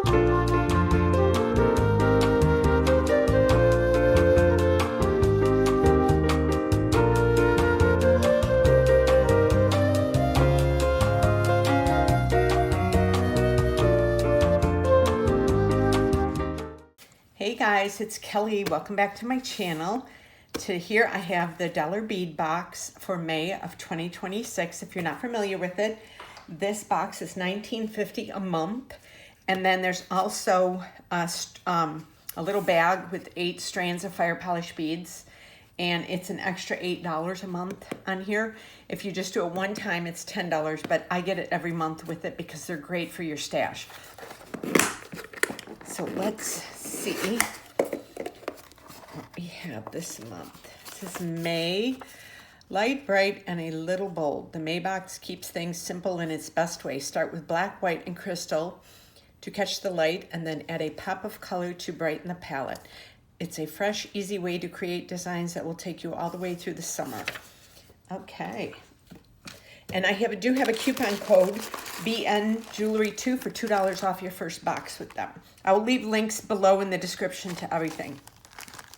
Hey guys, it's Kelly. Welcome back to my channel. Here I have the dollar bead box for May of 2026. If you're not familiar with it, this box is $19.50 a month. And then there's also a little bag with 8 strands of fire polish beads. And it's an extra $8 a month on here. If you just do it one time, it's $10, but I get it every month with it because they're great for your stash. So let's see what we have this month. This is May, light, bright, and a little bold. The May box keeps things simple in its best way. Start with black, white, and crystal to catch the light, and then add a pop of color to brighten the palette. It's a fresh, easy way to create designs that will take you all the way through the summer. Okay. And I do have a coupon code, BNJewelry2, for $2 off your first box with them. I will leave links below in the description to everything.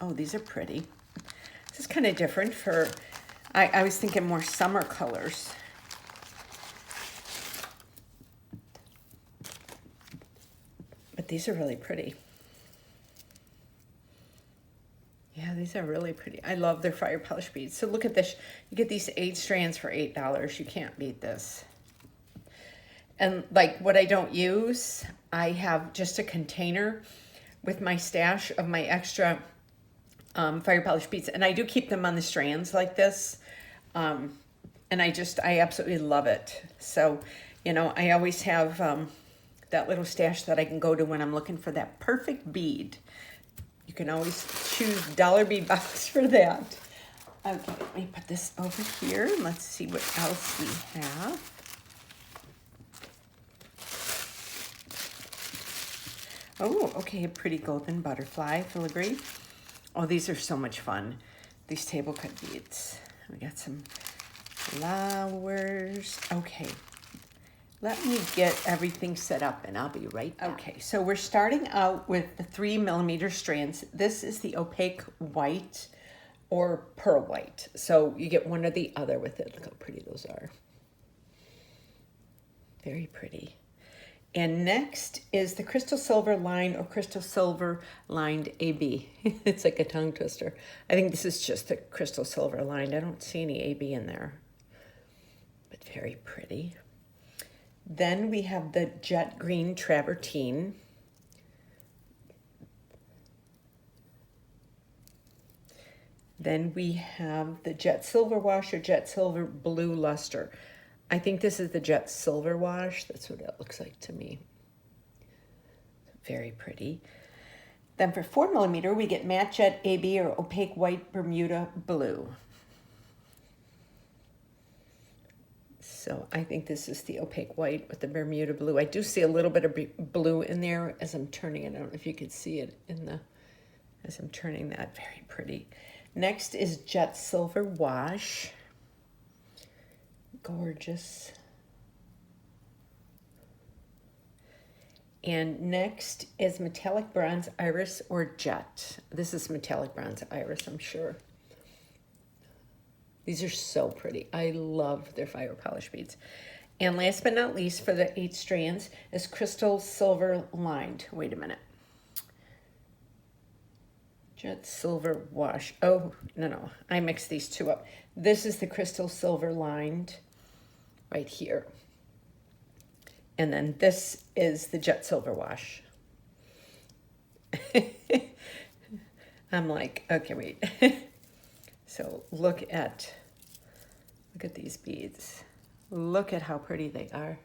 Oh, these are pretty. This is kind of different for, I was thinking more summer colors. But these are really pretty. Yeah, these are really pretty. I love their fire polish beads. So look at this. You get these 8 strands for $8. You can't beat this. And like what I don't use, I have just a container with my stash of my extra fire polish beads. And I do keep them on the strands like this. And I absolutely love it. So, you know, I always have that little stash that I can go to when I'm looking for that perfect bead. You can always choose dollar bead box for that. Okay, let me put this over here and let's see what else we have. Oh, okay, a pretty golden butterfly filigree. Oh, these are so much fun. These table cut beads. We got some flowers. Okay. Let me get everything set up and I'll be right back. Okay, so we're starting out with the 3mm strands. This is the opaque white or pearl white. So you get one or the other with it. Look how pretty those are. Very pretty. And next is the crystal silver line or crystal silver lined AB. It's like a tongue twister. I think this is just the crystal silver lined. I don't see any AB in there, but very pretty. Then we have the jet green travertine. Then we have the jet silver wash or jet silver blue luster. I think this is the jet silver wash. That's what it looks like to me. Very pretty. Then for 4mm, we get matte jet AB or opaque white Bermuda blue. So I think this is the opaque white with the Bermuda blue. I do see a little bit of blue in there as I'm turning it. I don't know if you could see it as I'm turning that. Very pretty. Next is jet silver wash. Gorgeous. And next is metallic bronze iris or jet. This is metallic bronze iris, I'm sure. These are so pretty. I love their fire polish beads. And last but not least, for the 8 strands, is crystal silver lined. Wait a minute. Jet silver wash. Oh, no. I mixed these two up. This is the crystal silver lined right here. And then this is the jet silver wash. I'm like, okay, wait. So look at these beads. Look at how pretty they are.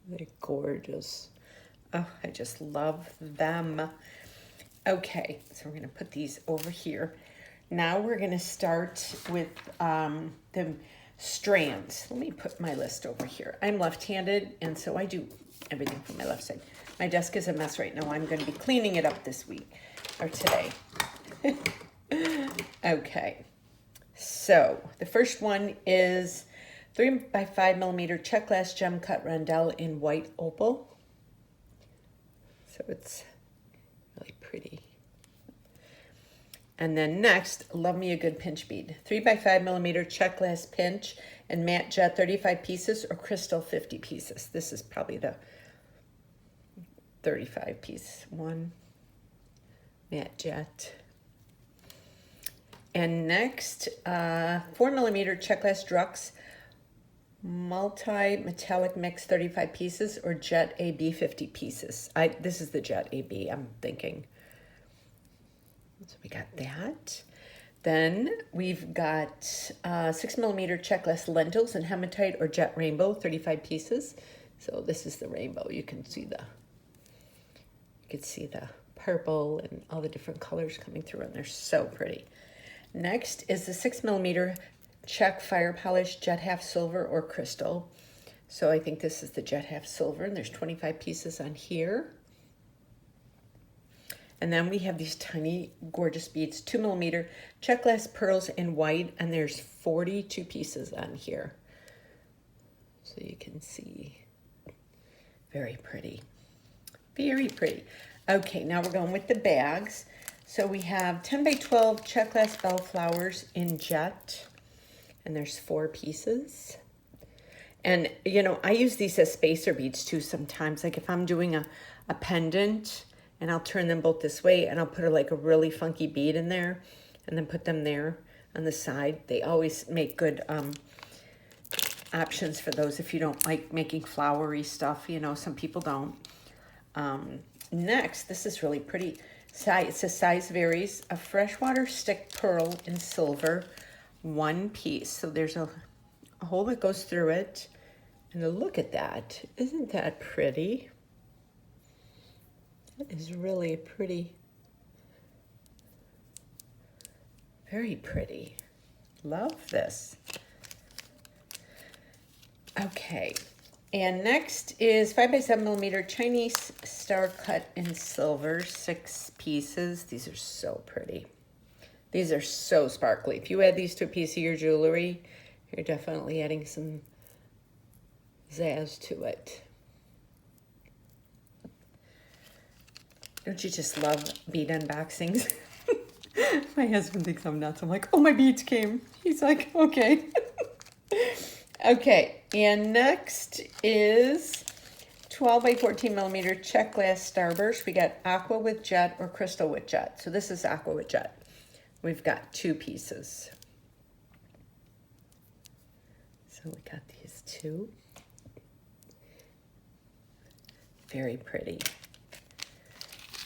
They're gorgeous. Oh, I just love them. Okay, so we're gonna put these over here. Now we're gonna start with the strands. Let me put my list over here. I'm left-handed, and so I do everything from my left side. My desk is a mess right now. I'm gonna be cleaning it up this week, or today. Okay, so the first one is 3x5mm check glass gem cut rondelle in white opal. So it's really pretty. And then next, love me a good pinch bead. 3x5mm check glass pinch and matte jet 35 pieces or crystal 50 pieces. This is probably the 35 piece one. Matte jet. And next, 4mm check glass Drux multi-metallic mix 35 pieces or jet AB 50 pieces. This is the jet AB, I'm thinking. So we got that. Then we've got 6mm check glass lentils and hematite or jet rainbow 35 pieces. So this is the rainbow. You can see the purple and all the different colors coming through, and they're so pretty. Next is the 6mm check fire polish jet half silver or crystal. So I think this is the jet half silver, and there's 25 pieces on here. And then we have these tiny gorgeous beads, 2mm check glass pearls in white, and there's 42 pieces on here. So you can see, very pretty, very pretty. Okay, now we're going with the bags. So we have 10x12 check glass bell flowers in jet, and there's 4 pieces. And you know, I use these as spacer beads too sometimes. Like if I'm doing a pendant, and I'll turn them both this way, and I'll put like a really funky bead in there, and then put them there on the side. They always make good options for those if you don't like making flowery stuff. You know, some people don't. Next, this is really pretty. It says size varies. A freshwater stick pearl in silver, 1 piece. So there's a hole that goes through it. And look at that. Isn't that pretty? That is really pretty. Very pretty. Love this. Okay. And next is 5x7mm Chinese star cut in silver, 6 pieces. These are so pretty. These are so sparkly. If you add these to a piece of your jewelry, you're definitely adding some zazz to it. Don't you just love bead unboxings? My husband thinks I'm nuts. I'm like, oh, my beads came. He's like, okay. Okay, and next is 12x14mm check glass starburst. We got aqua with jet or crystal with jet. So this is aqua with jet. We've got 2 pieces. So we got these 2. Very pretty.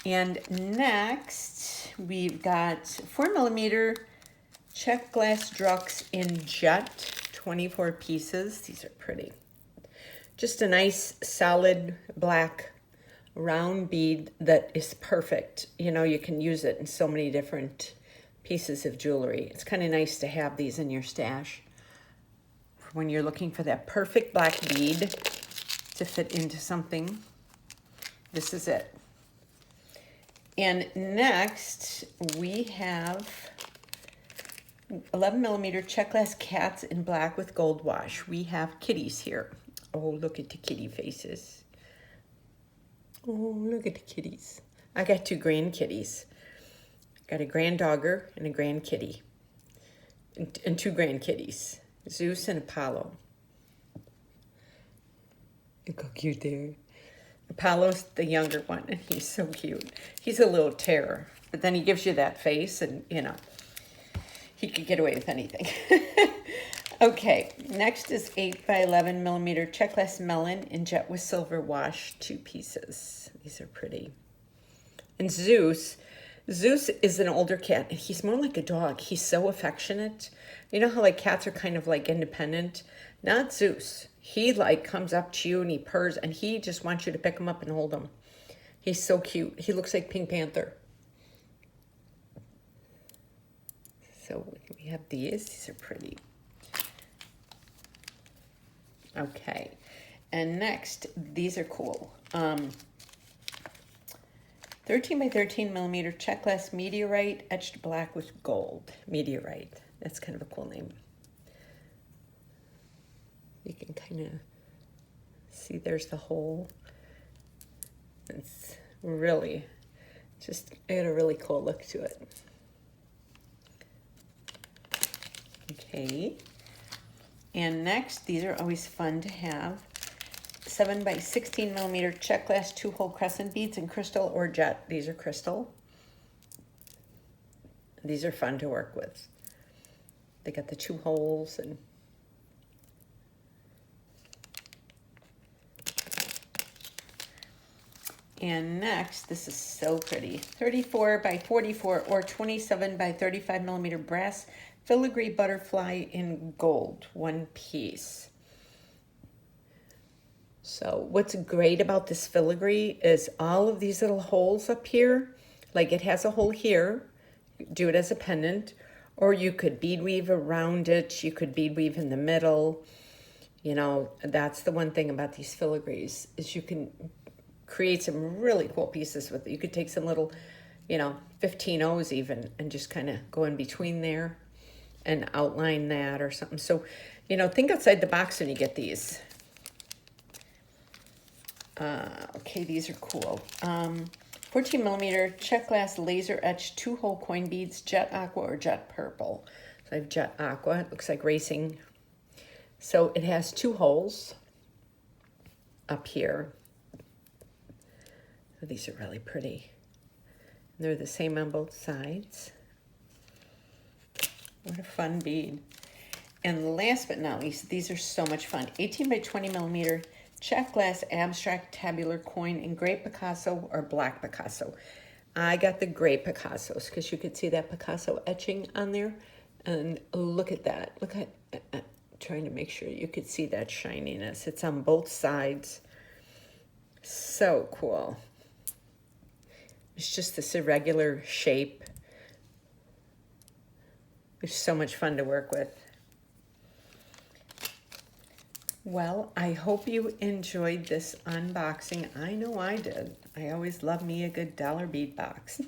And next, we've got 4mm check glass Drux in jet, 24 pieces. These are pretty. Just a nice, solid, black, round bead that is perfect. You know, you can use it in so many different pieces of jewelry. It's kind of nice to have these in your stash when you're looking for that perfect black bead to fit into something. This is it. And next, we have 11mm check glass cats in black with gold wash. We have kitties here. Oh, look at the kitty faces. Oh, look at the kitties. I got 2 grand kitties. Got a grand dogger and a grand kitty. And 2 grand kitties. Zeus and Apollo. Look how cute they are. Apollo's the younger one, and he's so cute. He's a little terror, but then he gives you that face, and, you know, he could get away with anything. Okay, next is 8x11mm check glass melon in jet with silver wash, 2 pieces. These are pretty. And Zeus is an older cat, and he's more like a dog. He's so affectionate. You know how, like, cats are kind of, like, independent? Not Zeus. He, like, comes up to you and he purrs, and he just wants you to pick him up and hold him. He's so cute. He looks like Pink Panther. So we have these. These are pretty. Okay. And next, these are cool. 13x13mm check glass meteorite etched black with gold. Meteorite. That's kind of a cool name. You can kind of see there's the hole. It's really just got a really cool look to it. Okay. And next, these are always fun to have. 7 by 16 millimeter check glass 2-hole crescent beads in crystal or jet. These are crystal. These are fun to work with. They got the 2 holes and next, this is so pretty. 34 by 44 or 27 by 35 millimeter brass filigree butterfly in gold, 1 piece. So what's great about this filigree is all of these little holes up here, like it has a hole here, do it as a pendant, or you could bead weave around it, you could bead weave in the middle. You know, that's the one thing about these filigrees, is you can create some really cool pieces with it. You could take some little, you know, 15 O's even, and just kind of go in between there and outline that or something. So, you know, think outside the box when you get these. Okay, these are cool. 14 millimeter check glass laser etched 2-hole coin beads, jet aqua or jet purple. So I have jet aqua. It looks like racing. So it has 2 holes up here. So these are really pretty. And they're the same on both sides. What a fun bead. And last but not least, these are so much fun. 18 by 20 millimeter check glass abstract tabular coin in gray Picasso or black Picasso. I got the gray Picassos because you could see that Picasso etching on there. And look at that. Look at, trying to make sure you could see that shininess. It's on both sides. So cool. It's just this irregular shape. It's so much fun to work with. Well, I hope you enjoyed this unboxing. I know I did. I always love me a good dollar bead box.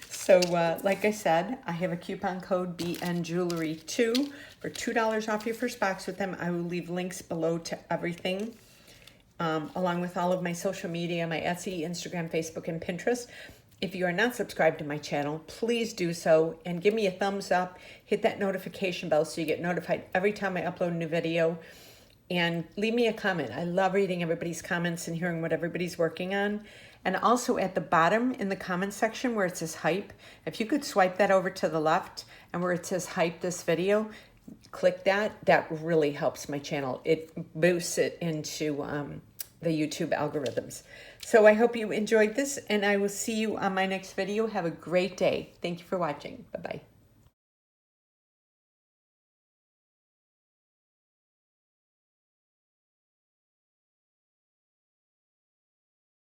So, like I said, I have a coupon code BNJewelry2 for $2 off your first box with them. I will leave links below to everything, along with all of my social media, my Etsy, Instagram, Facebook, and Pinterest. If you are not subscribed to my channel, please do so and give me a thumbs up. Hit that notification bell so you get notified every time I upload a new video. And leave me a comment. I love reading everybody's comments and hearing what everybody's working on. And also at the bottom in the comment section where it says hype, if you could swipe that over to the left and where it says hype this video, click that. That really helps my channel. It boosts it into the YouTube algorithms. So I hope you enjoyed this, and I will see you on my next video. Have a great day. Thank you for watching. Bye-bye.